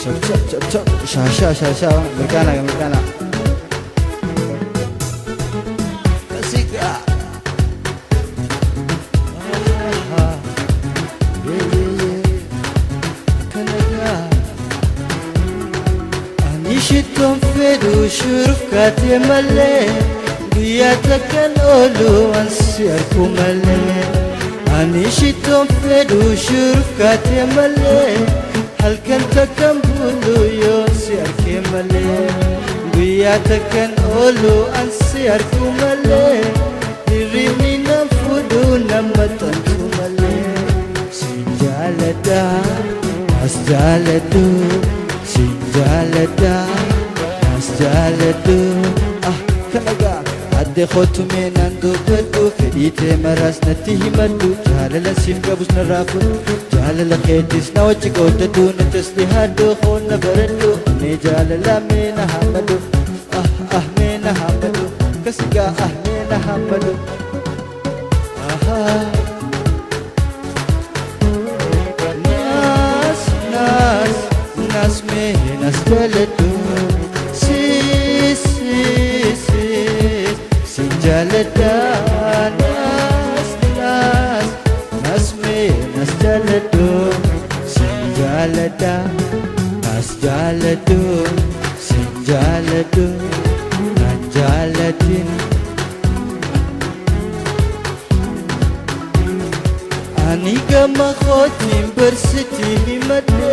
chop chop chop chop sha Americana Kasika Canada Anishitom fedu shurkat yemale Biyatakan olu ansiyar kumale Anishitom fedu shurkat yemale Halkan takkan bulu yon siar kemale Biya takkan olu an siar kumale Dirini nam fudu namatan kumale Sinjalada asjaladu Sinjalada asjaladu Ah kanaga Adde khotu menandu bedu Fedite maras nati himadu Jalala sif gabus narafu Jalala khetis na wachi kodadu Natasli hadu khona baradu Ne jalala mena hamadu Ah mena hamadu Kasiga mena hamadu Nas menas jaladu Sis Sinjalada nas jaladu Sinjalada nas jaladu Sinjaladu nan jaladin Ani gama khotim bersiti himade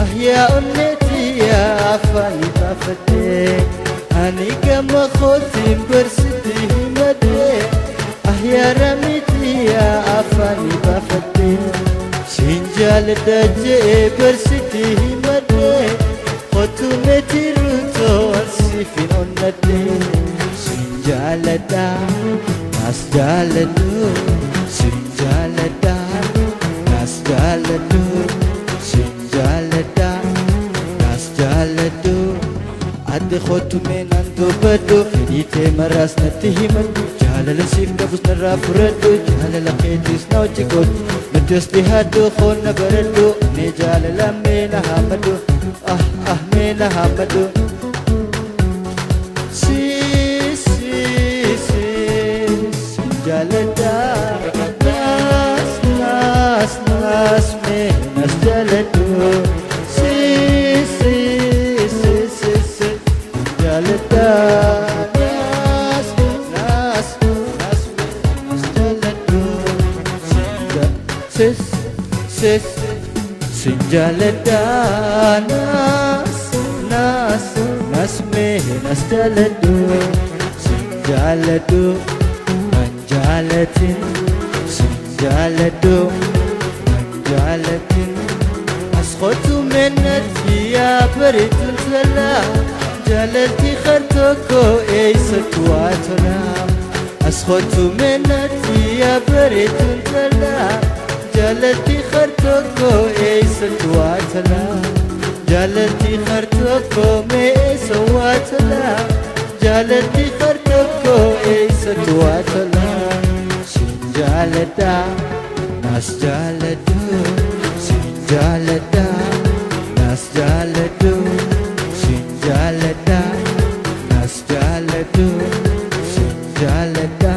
Ahya unneti ya afani tafate Ani gama khotim bersiti himade Ahya ramiti ya afani tafate Sinjalada je bersiti himade Khotumeti ruto ansifin onnate Sinjalada nas jaladu Sinjalada nas jaladu Sinjalada nas jaladu Adde khotu menandu badu Fedite maras nati himadu Jalala sif gabus narafuradu Jalala khetis na wajikod Natas dihadu khona baradu Ne jalala mena hamadu Ah mena hamadu Sinjalada nas menas jaladu Sinjalada nas menas jaladu Sinjalada nas menas jaladu Sinjaladu manjalatin Sinjaladu manjalatin Askhotu menati ya beritun salam Jalalti khartoko eysatu atona Askhotu menati ya beritun salam Jalalti khartoko eysatu atona Jalalti khartoko me eysawatona Jalalti khartoko eysatu atona Sinjalada nas jaladu Sinjalada nas jaladu Sinjalada nas jaladu Sinjalada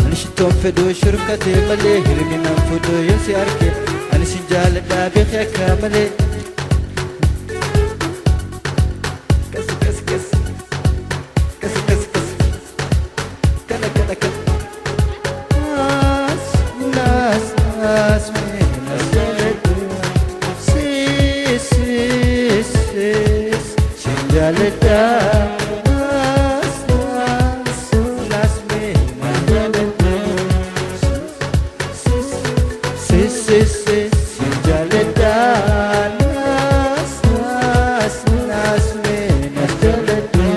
Anishitom fedu shurkati male Hirmi nam fudu yonsi arke Ani sinjalada bikhya kamale Nas menas jaladu Sinjalada nas menas jaladu Sinjalada nas menas jaladu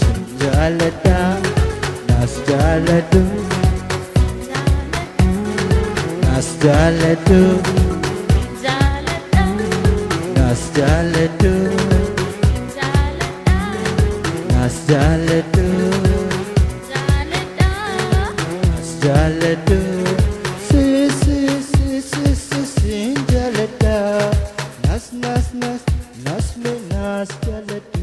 Sinjalada nas jaladu Nas jaladu Nas jaladu Nas jaladu Nas jaladu Sinjalada Nas meenaas jaaladhu.